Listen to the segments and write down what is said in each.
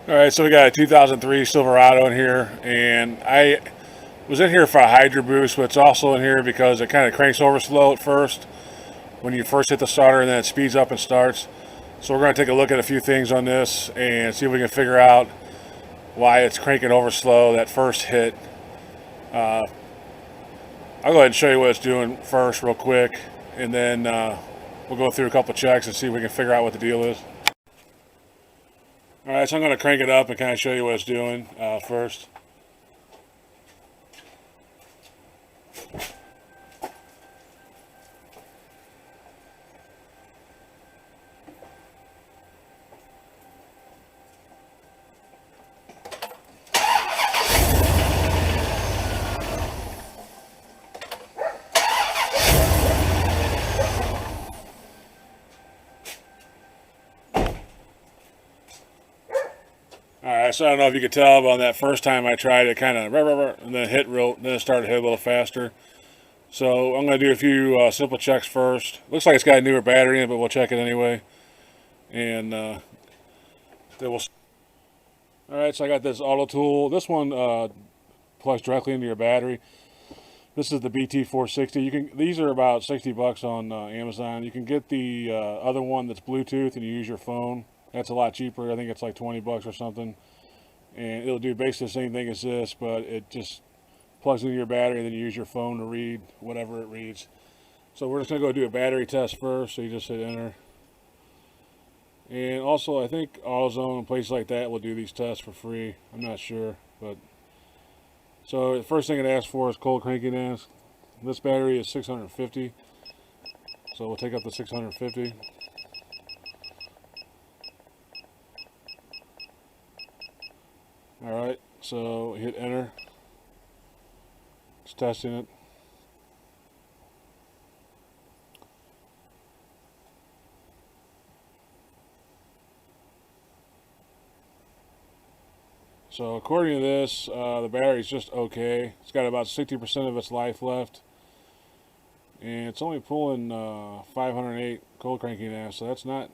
All right, so we got a 2003 Silverado in here, and I was in here for a hydro boost, but it's also in here because it kind of cranks over slow at first when you first hit the starter, and then it speeds up and starts. So we're going to take a look at a few things on this and see if we can figure out why it's cranking over slow that first hit. I'll go ahead and show you what it's doing first real quick, and then we'll go through a couple checks and see if we can figure out what the deal is. All right, so I'm going to crank it up and kind of show you what it's doing first. Alright, so I don't know if you could tell, but on that first time I tried it kind of, and then it started to hit a little faster. So I'm going to do a few simple checks first. Looks like it's got a newer battery in it, but we'll check it anyway. And then we'll... Alright, so I got this auto tool. This one plugs directly into your battery. This is the BT460. These are about $60 on Amazon. You can get the other one that's Bluetooth and you use your phone. That's a lot cheaper. I think it's like $20 or something. And it'll do basically the same thing as this, but it just plugs into your battery and then you use your phone to read whatever it reads. So we're just going to go do a battery test first. So you just hit enter. And also I think AutoZone and places like that will do these tests for free. I'm not sure. But so the first thing it asks for is cold crankiness. This battery is 650. So we'll take up the 650. Alright, so hit enter. It's testing it. So according to this, the battery's just okay. It's got about 60% of its life left. And it's only pulling 508 cold cranking amps, so that's not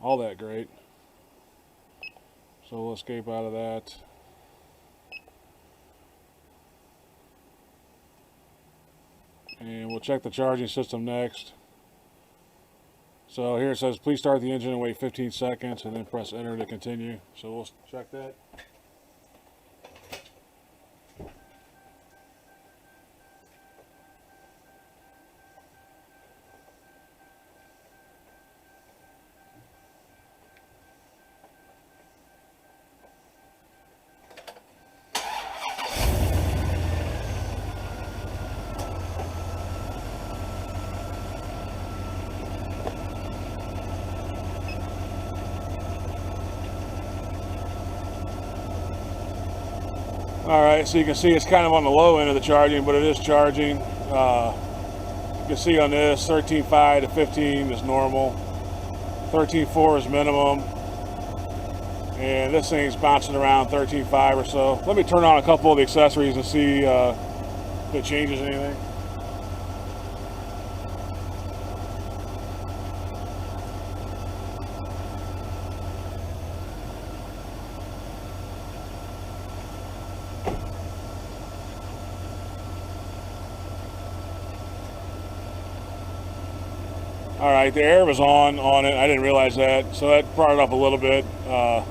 all that great. So we'll escape out of that. And we'll check the charging system next. So here it says, please start the engine and wait 15 seconds and then press enter to continue. So we'll check that. Alright, so you can see it's kind of on the low end of the charging, but it is charging. You can see on this, 13.5 to 15 is normal. 13.4 is minimum. And this thing's bouncing around 13.5 or so. Let me turn on a couple of the accessories and see if it changes anything. Alright, the air was on it. I didn't realize that. So that brought it up a little bit. Let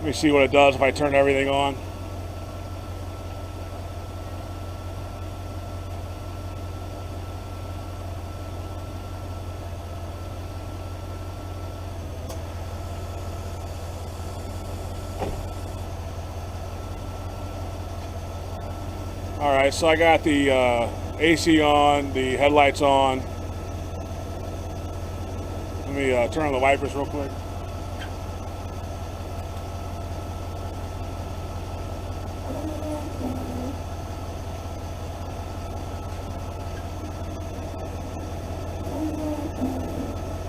me see what it does if I turn everything on. Alright, so I got the AC on, the headlights on. Let me turn on the wipers real quick.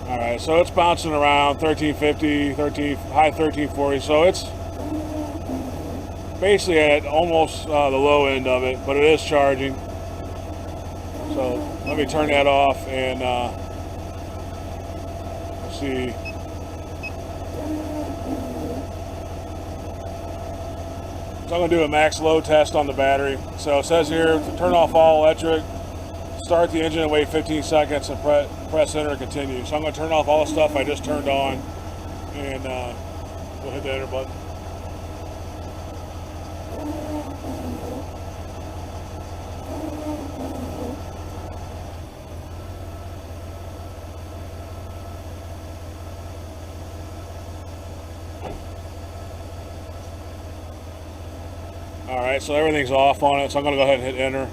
Alright, so it's bouncing around 1350, high 1340, so it's basically at almost the low end of it, but it is charging. So let me turn that off and let's see. So I'm going to do a max load test on the battery. So it says here to turn off all electric, start the engine and wait 15 seconds and press enter and continue. So I'm going to turn off all the stuff I just turned on and we'll hit the enter button. Alright, so everything's off on it, so I'm going to go ahead and hit enter.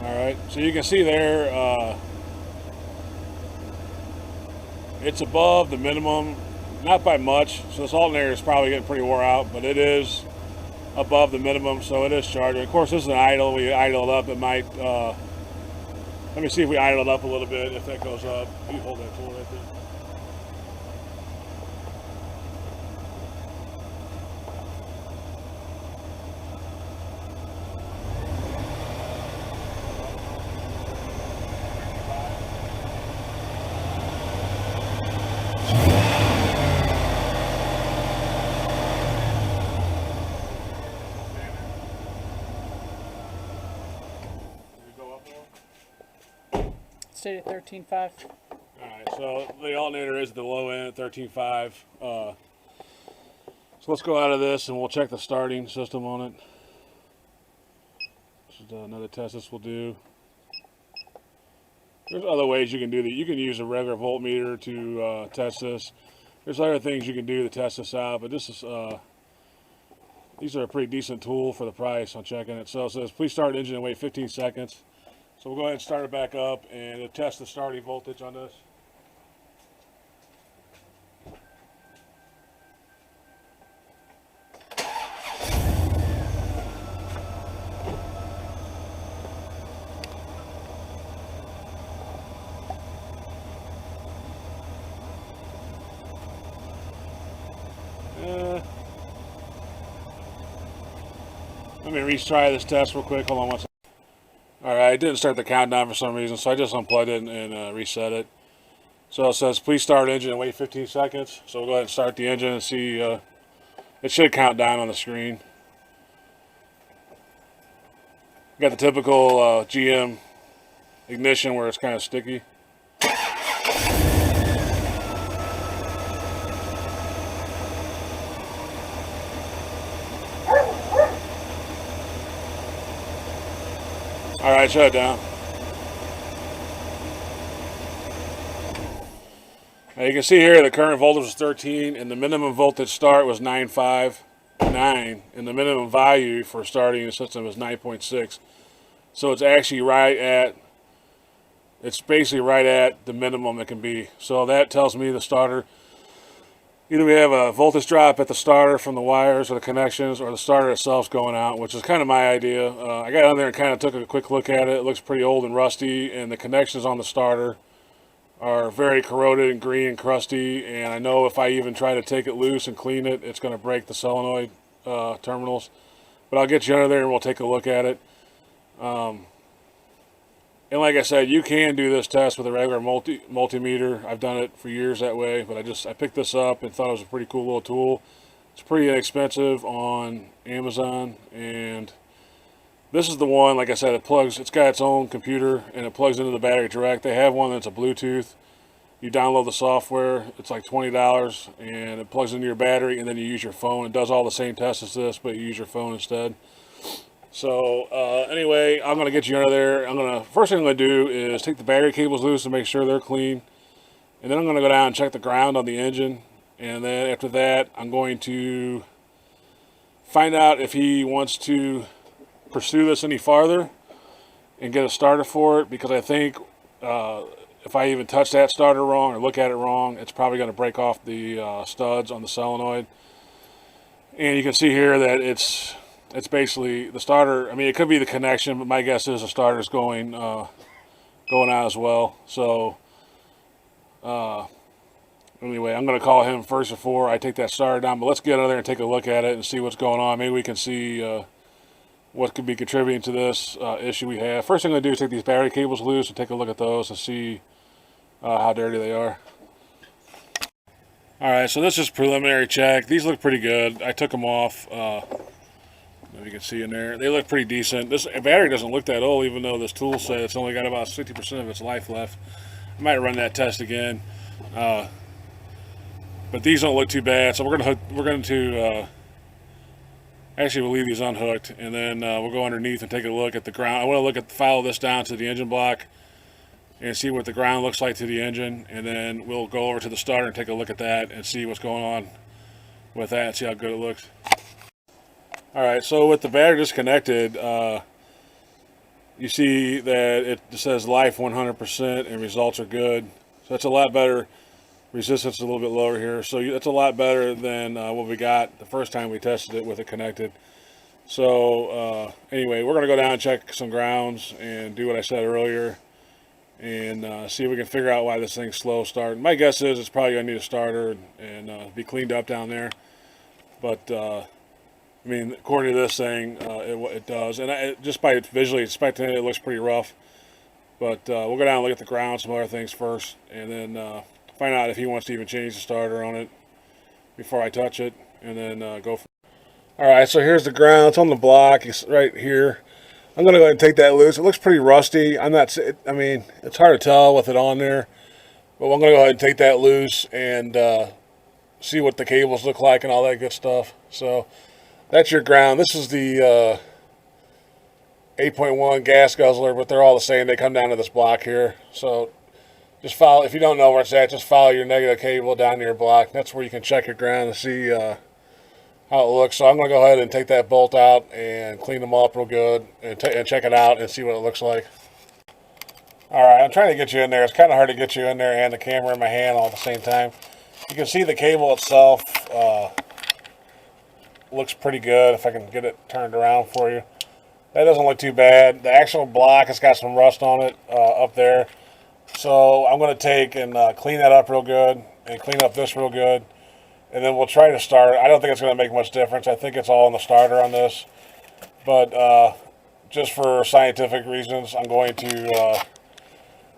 Alright, so you can see there, it's above the minimum, not by much, so this alternator is probably getting pretty wore out, but it is above the minimum, so it is charging. Of course, this is an idle. We idle it up. It might. Let me see if we idle it up a little bit. If that goes up, you hold that tool right there. Stayed at 13.5. Alright, so the alternator is at the low end at 13.5. So let's go out of this and we'll check the starting system on it. This is another test this will do. There's other ways you can do that. You can use a regular voltmeter to test this. There's other things you can do to test this out, but this is these are a pretty decent tool for the price on checking it. So it says please start engine and wait 15 seconds. So we'll go ahead and start it back up and test the starting voltage on this. Let me retry this test real quick. Hold on one second. Alright, it didn't start the countdown for some reason, so I just unplugged it and reset it. So it says, please start engine and wait 15 seconds. So we'll go ahead and start the engine and see, it should count down on the screen. Got the typical GM ignition where it's kind of sticky. Alright, shut it down. Now you can see here the current voltage was 13 and the minimum voltage start was 959 and the minimum value for starting the system was 9.6. So it's actually it's basically right at the minimum it can be. So that tells me the starter, either we have a voltage drop at the starter from the wires or the connections, or the starter itself's going out, which is kind of my idea. I got on there and kind of took a quick look at it. It looks pretty old and rusty, and the connections on the starter are very corroded and green and crusty, and I know if I even try to take it loose and clean it, it's going to break the solenoid terminals. But I'll get you under there and we'll take a look at it. And like I said, you can do this test with a regular multimeter. I've done it for years that way, but I picked this up and thought it was a pretty cool little tool. It's pretty inexpensive on Amazon, and this is the one, like I said, it's got its own computer and it plugs into the battery direct. They have one that's a Bluetooth. You download the software, it's like $20, and it plugs into your battery, and then you use your phone. It does all the same tests as this, but you use your phone instead. So anyway, I'm going to get you under there. First thing I'm going to do is take the battery cables loose and make sure they're clean. And then I'm going to go down and check the ground on the engine. And then after that, I'm going to find out if he wants to pursue this any farther and get a starter for it. Because I think if I even touch that starter wrong or look at it wrong, it's probably going to break off the studs on the solenoid. And you can see here that it's basically the starter. I mean, it could be the connection, but my guess is the starter's going out as well. So let Anyway, I'm going to call him first before I take that starter down, but let's get out there and take a look at it and see what's going on. Maybe we can see what could be contributing to this issue we have. First thing I'm going to do is take these battery cables loose and take a look at those and see how dirty they are. Alright, so this is preliminary check. These look pretty good. I took them off. If you can see in there, they look pretty decent. This battery doesn't look that old, even though this tool says it's only got about 60% of its life left. I might run that test again. But these don't look too bad, so we're going to actually we'll leave these unhooked, and then we'll go underneath and take a look at the ground. I want to follow this down to the engine block and see what the ground looks like to the engine, and then we'll go over to the starter and take a look at that and see what's going on with that and see how good it looks. Alright, so with the battery disconnected, you see that it says life 100% and results are good. So that's a lot better. Resistance is a little bit lower here, so that's a lot better than what we got the first time we tested it with it connected. So anyway, we're going to go down and check some grounds and do what I said earlier and see if we can figure out why this thing's slow starting. My guess is it's probably going to need a starter and be cleaned up down there. But I mean, according to this thing, it does. And just by visually inspecting it, it looks pretty rough. But we'll go down and look at the ground, some other things first, and then find out if he wants to even change the starter on it before I touch it, and then go for it. Alright, so here's the ground. It's on the block. It's right here. I'm going to go ahead and take that loose. It looks pretty rusty. I mean, it's hard to tell with it on there. But I'm going to go ahead and take that loose and see what the cables look like and all that good stuff. So that's your ground. This is the 8.1 gas guzzler, but they're all the same. They come down to this block here. So just follow, if you don't know where it's at, just follow your negative cable down to your block. That's where you can check your ground and see how it looks. So I'm going to go ahead and take that bolt out and clean them up real good and check it out and see what it looks like. Alright, I'm trying to get you in there. It's kind of hard to get you in there and the camera in my hand all at the same time. You can see the cable itself looks pretty good if I can get it turned around for you. That doesn't look too bad. The actual block has got some rust on it up there. So I'm going to take and clean that up real good and clean up this real good. And then we'll try to start. I don't think it's going to make much difference. I think it's all in the starter on this. But just for scientific reasons, I'm going to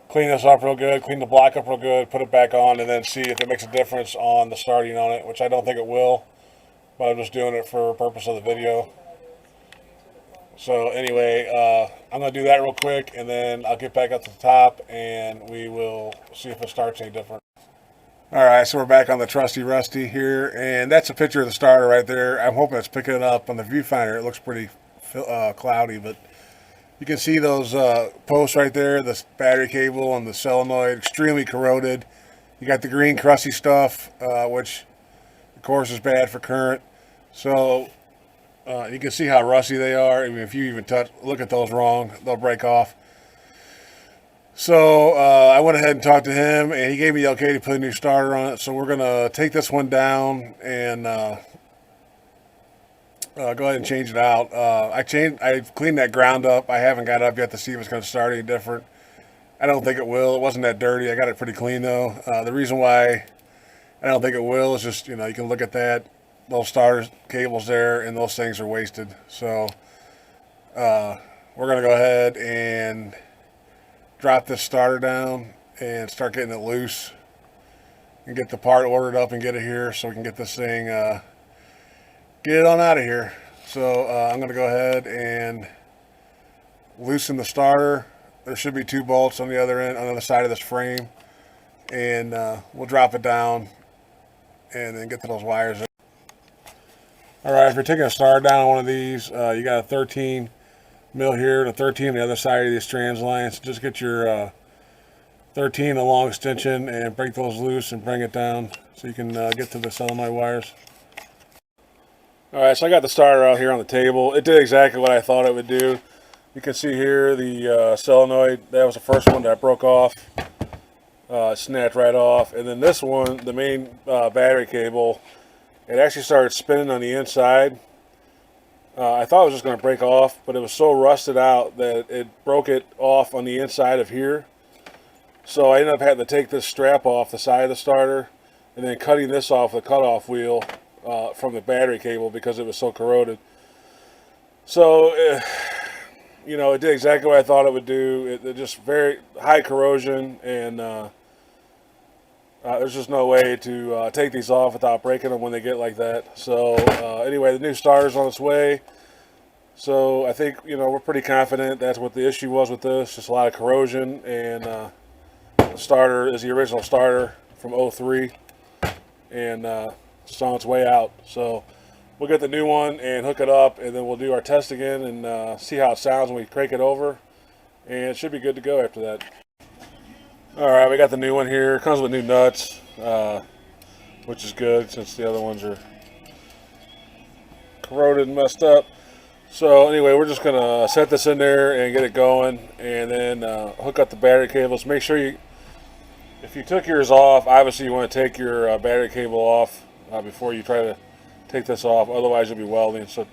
clean this up real good, clean the block up real good, put it back on, and then see if it makes a difference on the starting on it, which I don't think it will. But I'm just doing it for the purpose of the video. So anyway, I'm going to do that real quick, and then I'll get back up to the top, and we will see if it starts any different. Alright, so we're back on the trusty rusty here, and that's a picture of the starter right there. I'm hoping it's picking it up on the viewfinder. It looks pretty cloudy, but you can see those posts right there, the battery cable and the solenoid, extremely corroded. You got the green crusty stuff, which of course is bad for current. So you can see how rusty they are. I mean, if you even look at those wrong, they'll break off. So I went ahead and talked to him, and he gave me the okay to put a new starter on it. So we're going to take this one down and go ahead and change it out. I cleaned that ground up. I haven't got up yet to see if it's going to start any different. I don't think it will. It wasn't that dirty. I got it pretty clean, though. The reason why I don't think it will is just, you know, you can look at that. Those starter cables there, and those things are wasted. So we're going to go ahead and drop this starter down and start getting it loose and get the part ordered up and get it here so we can get this thing, get it on out of here. So I'm going to go ahead and loosen the starter. There should be 2 bolts on the other end, on the other side of this frame, and we'll drop it down and then get to those wires. Alright, if you're taking a starter down on one of these, you got a 13 mil here and a 13 on the other side of these trans lines. So just get your 13 a long extension and break those loose and bring it down so you can get to the solenoid wires. Alright, so I got the starter out here on the table. It did exactly what I thought it would do. You can see here the solenoid, that was the first one that broke off. Snapped right off. And then this one, the main battery cable, it actually started spinning on the inside. I thought it was just going to break off, but it was so rusted out that it broke it off on the inside of here. So I ended up having to take this strap off the side of the starter and then cutting this off the cutoff wheel from the battery cable because it was so corroded. So, you know, it did exactly what I thought it would do. It just very high corrosion, and there's just no way to take these off without breaking them when they get like that. So anyway, the new starter's on its way. So I think, you know, we're pretty confident that's what the issue was with this. Just a lot of corrosion, and the starter is the original starter from '03, and it's on its way out. So we'll get the new one and hook it up, and then we'll do our test again and see how it sounds when we crank it over, and it should be good to go after that. Alright, we got the new one here. It comes with new nuts, which is good since the other ones are corroded and messed up. So anyway, we're just going to set this in there and get it going, and then hook up the battery cables. Make sure you, if you took yours off, obviously you want to take your battery cable off before you try to take this off, otherwise you'll be welding. So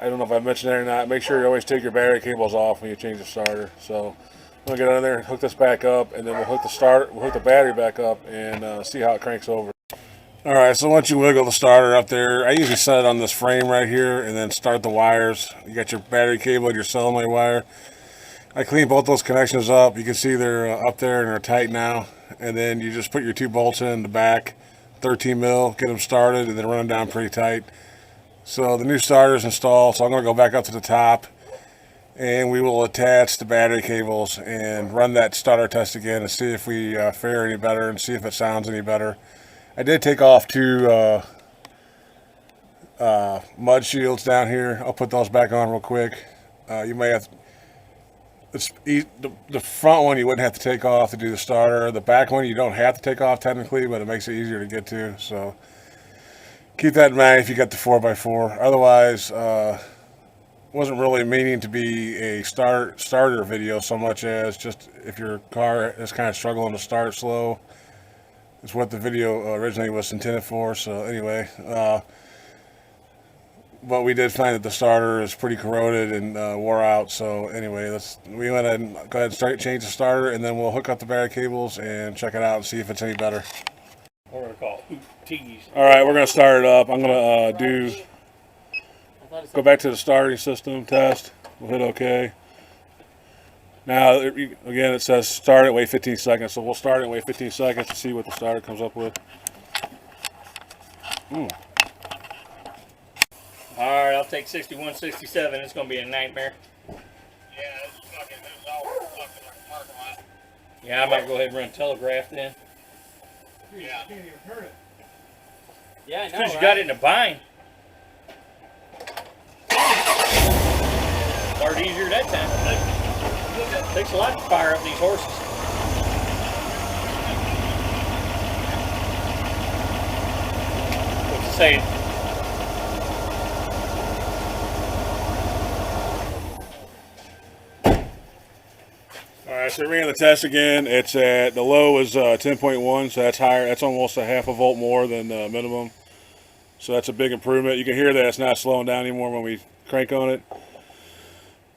I don't know if I mentioned that or not. Make sure you always take your battery cables off when you change the starter. So I'm gonna get under there and hook this back up, and then we'll hook the battery back up and see how it cranks over. Alright, so once you wiggle the starter up there, I usually set it on this frame right here and then start the wires. You got your battery cable and your solenoid wire. I cleaned both those connections up. You can see they're up there and they're tight now. And then you just put your 2 bolts in the back, 13 mil, get them started, and then run them down pretty tight. So the new starter is installed, so I'm going to go back up to the top, and we will attach the battery cables and run that starter test again and see if we fare any better and see if it sounds any better. I did take off 2 mud shields down here. I'll put those back on real quick. You may have the front one you wouldn't have to take off to do the starter. The back one you don't have to take off technically, but it makes it easier to get to. So keep that in mind if you got the 4x4. Otherwise, wasn't really meaning to be a starter video so much as just if your car is kind of struggling to start slow. It's what the video originally was intended for. So anyway, but we did find that the starter is pretty corroded and wore out. So anyway, we went ahead and go ahead and change the starter, and then we'll hook up the battery cables and check it out and see if it's any better. What are they called? Hoopties. All right, we're gonna start it up. I'm gonna go back to the starting system test. We'll hit OK. Now, again, it says start it, wait 15 seconds. So we'll start it, wait 15 seconds to see what the starter comes up with. Alright, I'll take 61, 67. It's going to be a nightmare. Yeah, this fucking moves all fucking like parking lot. Yeah, I might go ahead and run telegraph then. Yeah. You can't even turn it. Yeah, I know. Because you got it in a bind. Started easier that time. Takes a lot to fire up these horses. What's it saying? Alright, so we ran the test again. It's at, the low is 10.1, so that's higher. That's almost a half a volt more than the minimum. So that's a big improvement. You can hear that it's not slowing down anymore when we crank on it.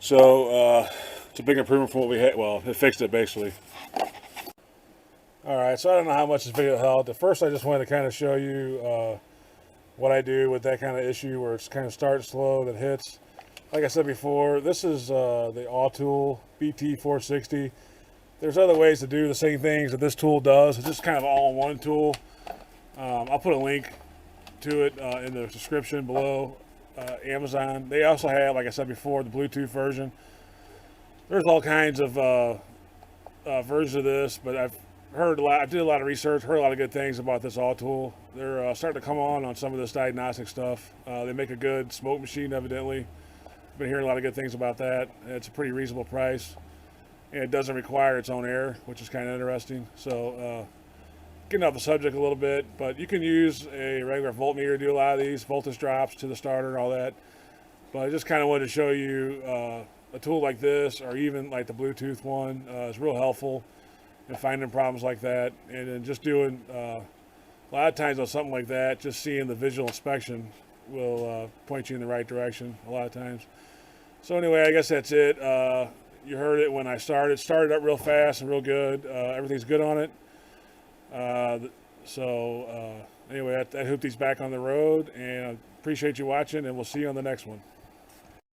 So it's a big improvement from what we had. Well, it fixed it basically. Alright, so I don't know how much this video helped. At first I just wanted to kind of show you what I do with that kind of issue where it's kind of starts slow, then hits. Like I said before, this is the All-Tool BT460. There's other ways to do the same things that this tool does. It's just kind of all-in-one tool. I'll put a link to it in the description below. Amazon. They also have, like I said before, the Bluetooth version. There's all kinds of versions of this, but I've heard a lot. I did a lot of research, heard a lot of good things about this All-Tool. They're starting to come on some of this diagnostic stuff. They make a good smoke machine, evidently. Been hearing a lot of good things about that. It's a pretty reasonable price, and it doesn't require its own air, which is kind of interesting. So getting off the subject a little bit, but you can use a regular voltmeter to do a lot of these voltage drops to the starter and all that. But I just kind of wanted to show you a tool like this, or even like the Bluetooth one, is real helpful in finding problems like that. And then just doing a lot of times on something like that, just seeing the visual inspection will point you in the right direction a lot of times. So anyway, I guess that's it. You heard it when I started. Started up real fast and real good. Everything's good on it. The So anyway, I hope these back on the road, and I appreciate you watching, and we'll see you on the next one.